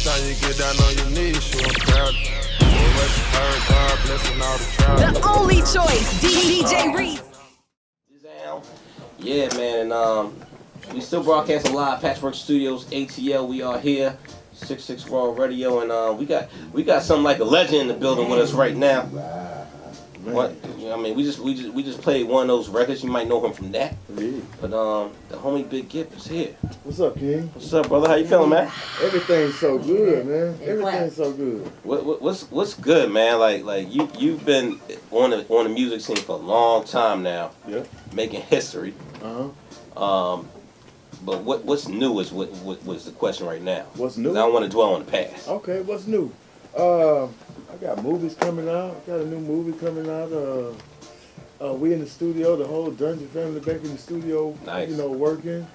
time you get down on your knees, you proud. God blessing all the trials. The only choice, DJ Reese. Yeah, man, and we still broadcasting live, Patchwork Studios, ATL. We are here, 66 Raw Radio, and we got something like a legend in the building with us right now. What? I mean, we just played one of those records. You might know him from that. Yeah. But the homie Big Gipp is here. What's up, King? What's up, brother? How you feeling, man? Everything's so good, man. Everything's so good. What's good, man? Like you've been on the music scene for a long time now. Yeah. Making history. Uh-huh. But what's new is what was the question right now. What's new? I don't want to dwell on the past. Okay, what's new? I got movies coming out. I got a new movie coming out. We in the studio, the whole Dungeon family back in the studio. Nice. You know, working.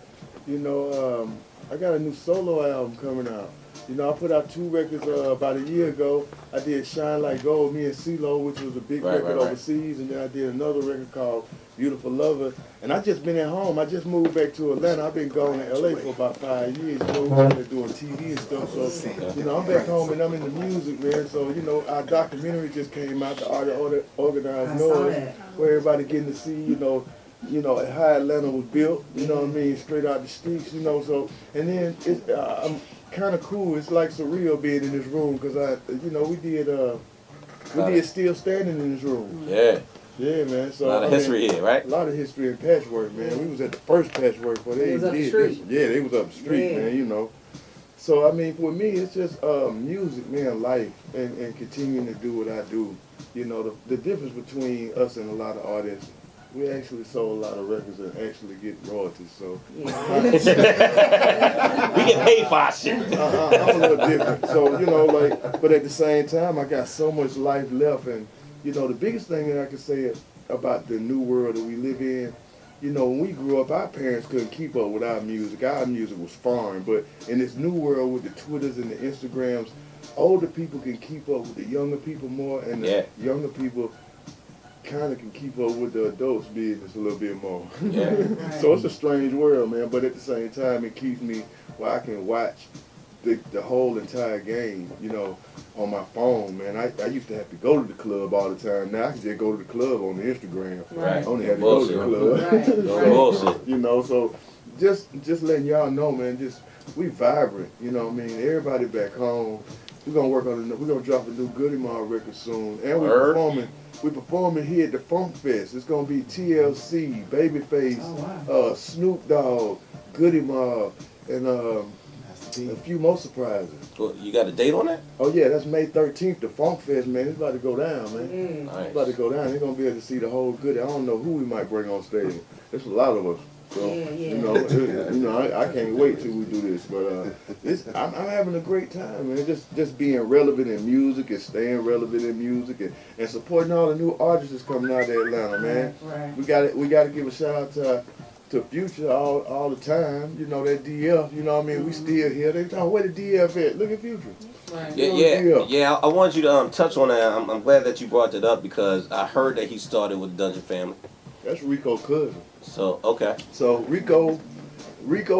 You know, I got a new solo album coming out. You know, I put out 2 records about a year ago. I did Shine Like Gold, me and CeeLo, which was a big record overseas, and then I did another record called Beautiful Lover. And I just been at home. I just moved back to Atlanta. I've been going to LA for about 5 years, you know, doing TV and stuff. So, you know, I'm back home and I'm in the music, man. So, you know, our documentary just came out, the Organized Noize, where everybody getting to see, you know, how Atlanta was built, you know what I mean, straight out the streets, you know. So, and then it's I'm kind of cool. It's like surreal being in this room because we did Still Standing in this room. Yeah. Yeah, man. So a lot of history here, right? A lot of history in Patchwork, man. We was at the first Patchwork before they did this. Yeah, they was up the street, man. You know. So I mean, for me, it's just music, man, life, and continuing to do what I do. You know, the difference between us and a lot of artists. We actually sold a lot of records and actually get royalties, so. We get paid for our shit. I'm a little different. So, you know, like, but at the same time, I got so much life left. And, you know, the biggest thing that I can say about the new world that we live in, you know, when we grew up, our parents couldn't keep up with our music. Our music was foreign. But in this new world with the Twitters and the Instagrams, older people can keep up with the younger people more, and the younger people kind of can keep up with the adults' business a little bit more. Yeah. So it's a strange world, man, but at the same time, it keeps me where I can watch the whole entire game, you know, on my phone, man. I used to have to go to the club all the time. Now I can just go to the club on the Instagram. Right. I only have to go to the club. Right. Bullshit. You know, so just letting y'all know, man, we vibrant, you know what I mean? Everybody back home. We're gonna drop a new Goodie Mob record soon. And we're performing here at the Funk Fest. It's gonna be TLC, Babyface, Snoop Dogg, Goodie Mob, and a few more surprises. Well, you got a date on that? Oh yeah, that's May 13th, the Funk Fest, man. It's about to go down, man. Nice. It's about to go down. They're gonna be able to see the whole Goodie. I don't know who we might bring on stage. There's a lot of us. So, you know, I can't wait till we do this. But I'm having a great time, man. Just being relevant in music and staying relevant in music and supporting all the new artists that's coming out of Atlanta, man. Right. We got to give a shout out to Future all the time. You know, that DF. You know what I mean? We still here. They talking, where the DF at? Look at Future. Right. Yeah. I wanted you to touch on that. I'm glad that you brought that up because I heard that he started with Dungeon Family. That's Rico's cousin. So, okay. So Rico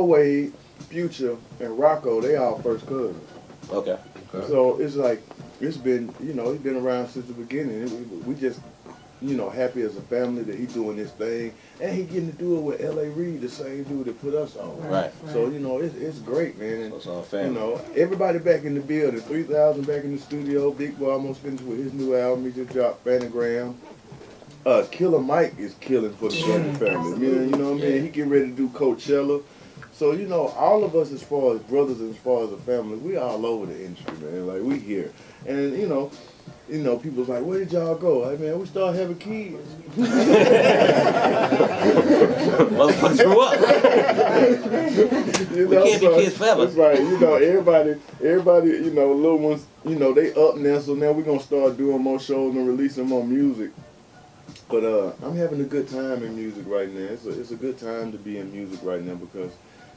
Wade, Future, and Rocco, they all first cousins. Okay. So it's like, it's been, you know, he's been around since the beginning. We just, you know, happy as a family that he's doing this thing. And he getting to do it with L.A. Reid, the same dude that put us on. Right. So, you know, it's great, man. And, it's all family. You know, everybody back in the building, 3,000 back in the studio. Big Boy almost finished with his new album. He just dropped Phantogram. Killer Mike is killing for the Dungeon family. You know what I mean? He getting ready to do Coachella. So, you know, all of us as far as brothers and as far as a family, we all over the industry, man. Like, we here. And, you know, people's like, where did y'all go? I mean, we started having kids. Motherfuckers grew up. You know, we can't be kids forever. That's right. You know, everybody, you know, little ones, you know, they up now. So now we're going to start doing more shows and releasing more music. But I'm having a good time in music right now. It's a good time to be in music right now because,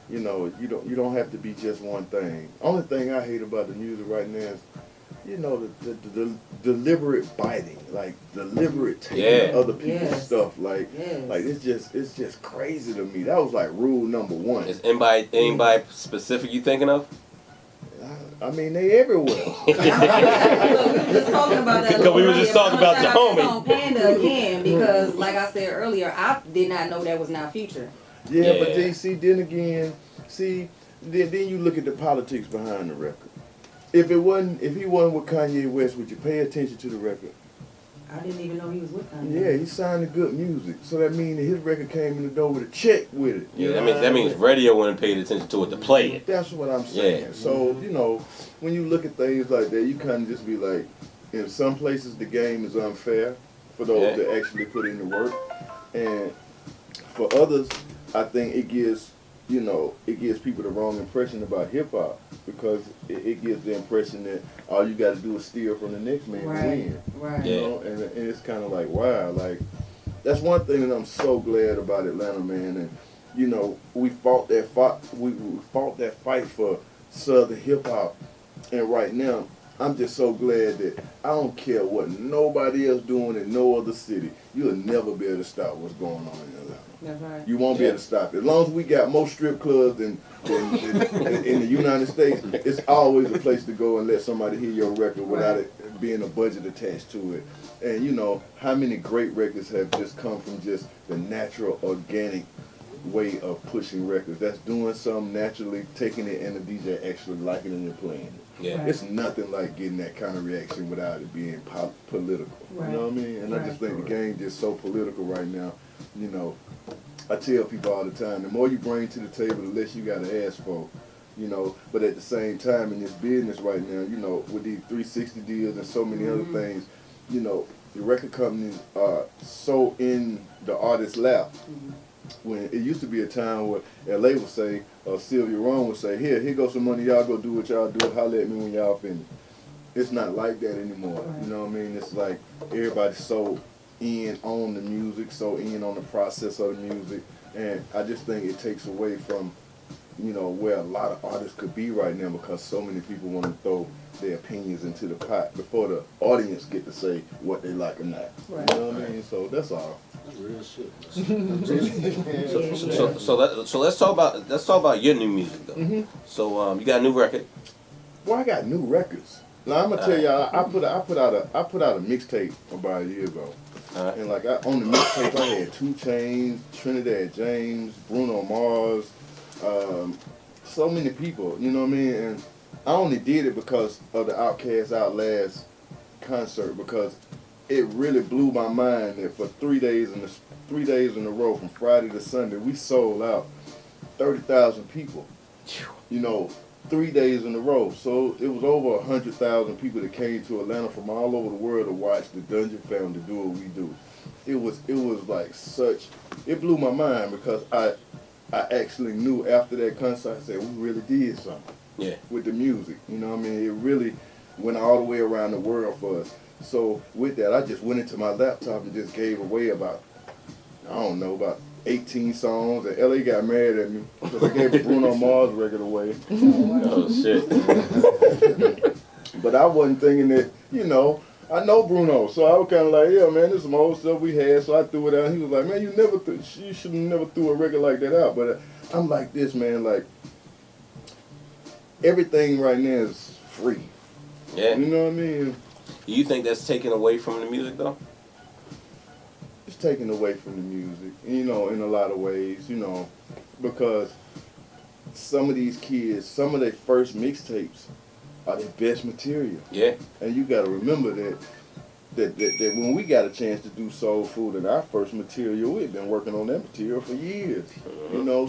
you know, you don't have to be just one thing. Only thing I hate about the music right now is, you know, the deliberate biting, like deliberate taking other people's stuff. Like it's just crazy to me. That was like rule number one. Is anybody specific you thinking of? I mean, they everywhere. Look, we were just talking about that. Because we were just talking about your homie. On Panda again, because like I said earlier, I did not know that was not Future. Yeah, but then then again, then you look at the politics behind the record. If he wasn't with Kanye West, would you pay attention to the record? I didn't even know he was with Kanye. Yeah, he signed to good music, so that means that his record came in the door with a check with it. Yeah, that means radio wouldn't pay attention to it to play it. That's what I'm saying. Yeah. So when you look at things like that, you kind of just be like, in some places the game is unfair for those that actually put in the work, and for others, I think it gives people the wrong impression about hip hop, because it gives the impression that all you got to do is steal from the next man and win. Right. You know, and it's kind of like, wow, like that's one thing that I'm so glad about Atlanta, man. And we fought that fight. We fought that fight for Southern hip hop, and right now I'm just so glad that I don't care what nobody else doing in no other city. You'll never be able to stop what's going on in Atlanta. That's right. You won't be able to stop it. As long as we got more strip clubs in the United States, it's always a place to go and let somebody hear your record without it being a budget attached to it. And how many great records have just come from just the natural, organic way of pushing records. That's doing something naturally, taking it, and the DJ actually liking it and playing it. Yeah. It's nothing like getting that kind of reaction without it being political. Right. You know what I mean? And I just think the game is so political right now. I tell people all the time, the more you bring to the table, the less you got to ask for. But at the same time, in this business right now, with these 360 deals and so many other things, the record companies are so in the artist's lap. When it used to be a time where LA would say, or Sylvia Rome would say, here goes some money, y'all go do what y'all do, holler at me when y'all finish. It's not like that anymore. You know what I mean? It's like everybody's so in on the music, so in on the process of the music, and I just think it takes away from, where a lot of artists could be right now, because so many people want to throw their opinions into the pot before the audience get to say what they like or not. Right. You know what I mean? So that's all. That's real shit. So let's talk about your new music though. So you got a new record. Well, I got new records. Now I'm gonna tell y'all, I put out a mixtape about a year ago, and like on the mixtape I had 2 Chainz, Trinidad James, Bruno Mars, so many people. You know what I mean? And I only did it because of the Outkast Outlast concert, because it really blew my mind that for 3 days in a row, from Friday to Sunday, we sold out 30,000 people. 3 days in a row. So it was over 100,000 people that came to Atlanta from all over the world to watch the Dungeon Family do what we do. It was like it blew my mind, because I actually knew after that concert, I said, we really did something. Yeah. With the music. You know what I mean? It really went all the way around the world for us. So with that, I just went into my laptop and just gave away about 18 songs, and LA got mad at me because I gave a Bruno Mars record away. Oh shit. But I wasn't thinking that, I know Bruno, so I was kind of like, yeah, man, this is some old stuff we had, so I threw it out. He was like, man, you should have never threw a record like that out. But I'm like this, man, like, everything right now is free. Yeah. You know what I mean? Do you think that's taken away from the music though? It's taken away from the music, in a lot of ways, because some of these kids, some of their first mixtapes are their best material. Yeah. And you got to remember that when we got a chance to do Soul Food and our first material, we've been working on that material for years.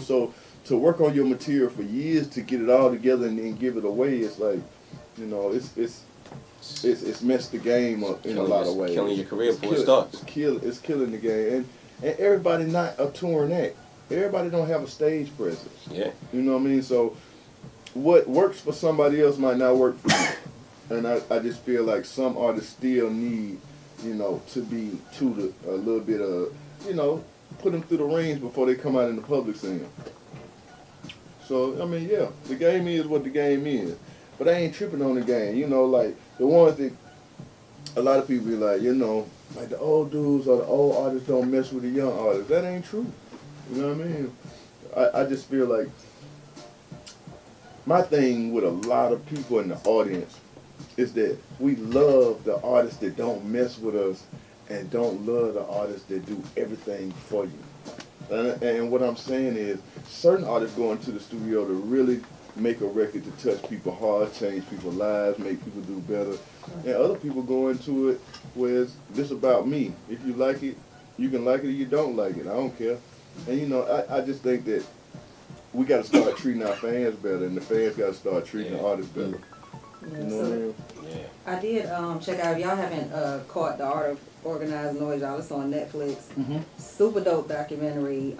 So to work on your material for years, to get it all together and then give it away, it's like, it's messed the game up in a lot of ways. Killing your career before it starts. It's killing the game, and everybody not a touring act. Everybody don't have a stage presence. Yeah. You know what I mean? So what works for somebody else might not work for you. And I just feel like some artists still need, to be tutored a little bit of, put them through the rings before they come out in the public scene. So, I mean, yeah, the game is what the game is. But I ain't tripping on the game. Like the ones that a lot of people be like, like the old dudes or the old artists don't mess with the young artists. That ain't true. You know what I mean? I just feel like my thing with a lot of people in the audience is that we love the artists that don't mess with us and don't love the artists that do everything for you. And what I'm saying is, certain artists go into the studio to really make a record to touch people hard, change people's lives, make people do better. And other people go into it where it's this about me. If you like it, you can like it, or you don't like it. I don't care. And you know, I just think that we got to start treating our fans better, and the fans got to start treating the artists better. Yeah, You know what I mean? Yeah. I did check out, if y'all haven't caught The Art of Organized Noize, y'all, it's on Netflix. Super dope documentary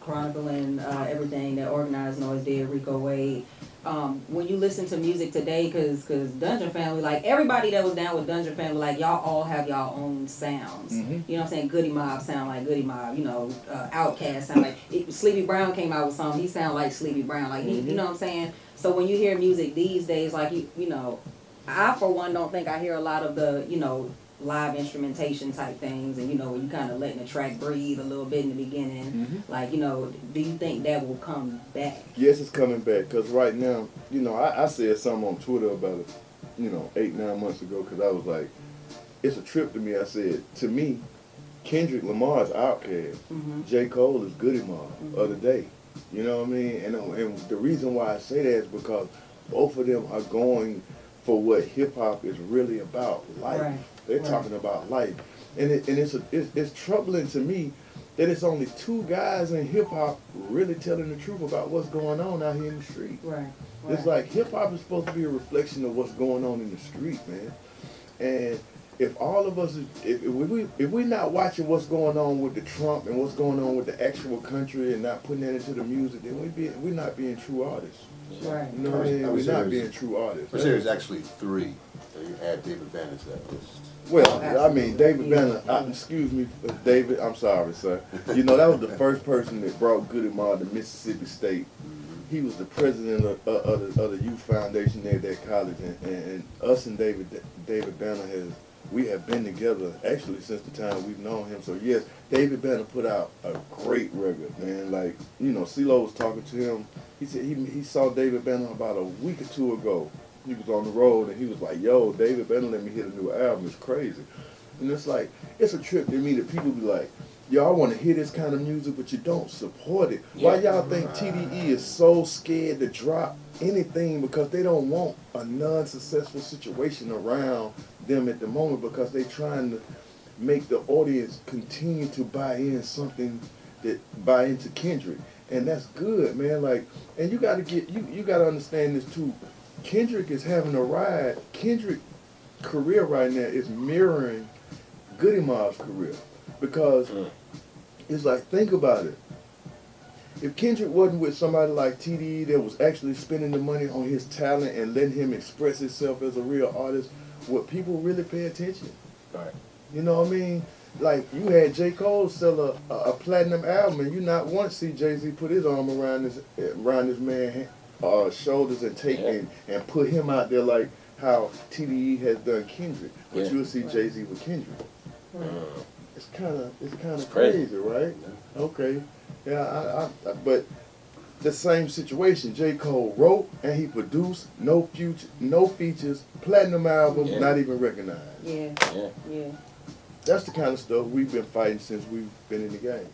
chronicling everything that Organized Noize did, Rico Wade. When you listen to music today, cause Dungeon Family, like everybody that was down with Dungeon Family, like y'all all have y'all own sounds. You know what I'm saying? Goodie Mob sound like Goodie Mob. You know, Outkast sound like Sleepy Brown came out with something. He sound like Sleepy Brown. Like he, you know what I'm saying? So when you hear music these days, like you know, I for one don't think I hear a lot of the live instrumentation type things, and when you kind of letting the track breathe a little bit in the beginning. Like do you think that will come back? Yes, it's coming back, because right now, I said something on Twitter about it, 8-9 months ago, because I was like, it's a trip to me. I said, to me, Kendrick Lamar is Outkast. J. Cole is Goodie Mob of the day. You know what I mean? And the reason why I say that is because both of them are going for what hip-hop is really about, life. Right. They're talking about life. And it's troubling to me that it's only two guys in hip-hop really telling the truth about what's going on out here in the street. Right. It's like hip-hop is supposed to be a reflection of what's going on in the street, man. And if all of us, if we're not watching what's going on with the Trump and what's going on with the actual country and not putting that into the music, then we're not being true artists. Right. You know what I mean? We're not being true artists. I would say there's actually 3. So you add David Banner to that list. Well, I mean, David Banner, excuse me, David, I'm sorry, sir. That was the first person that brought Goodie Mob to Mississippi State. He was the president of the youth foundation there at that college, and us and David Banner we have been together actually since the time we've known him. So yes, David Banner put out a great record, man. Like, CeeLo was talking to him. He said he saw David Banner about a week or 2 ago. He was on the road and he was like, yo, David Banner let me hit a new album. It's crazy. And it's like, it's a trip to me that people be like, y'all want to hear this kind of music, but you don't support it. Why y'all think TDE is so scared to drop anything? Because they don't want a non-successful situation around them at the moment, because they trying to make the audience continue to buy into Kendrick. And that's good, man. Like, and you gotta you gotta understand this too. Kendrick is having a ride. Kendrick's career right now is mirroring Goodie Mob's career. Because it's like, think about it. If Kendrick wasn't with somebody like TDE that was actually spending the money on his talent and letting him express himself as a real artist, would people really pay attention? Right. You know what I mean? Like, you had J. Cole sell a platinum album, and you not want to see Jay-Z put his arm around this man's shoulders and take and put him out there like how TDE has done Kendrick. But you'll see Jay-Z with Kendrick. It's kind of crazy, right? Okay. Yeah, but the same situation. J. Cole wrote and he produced, no features, platinum album, not even recognized. Yeah. That's the kind of stuff we've been fighting since we've been in the game.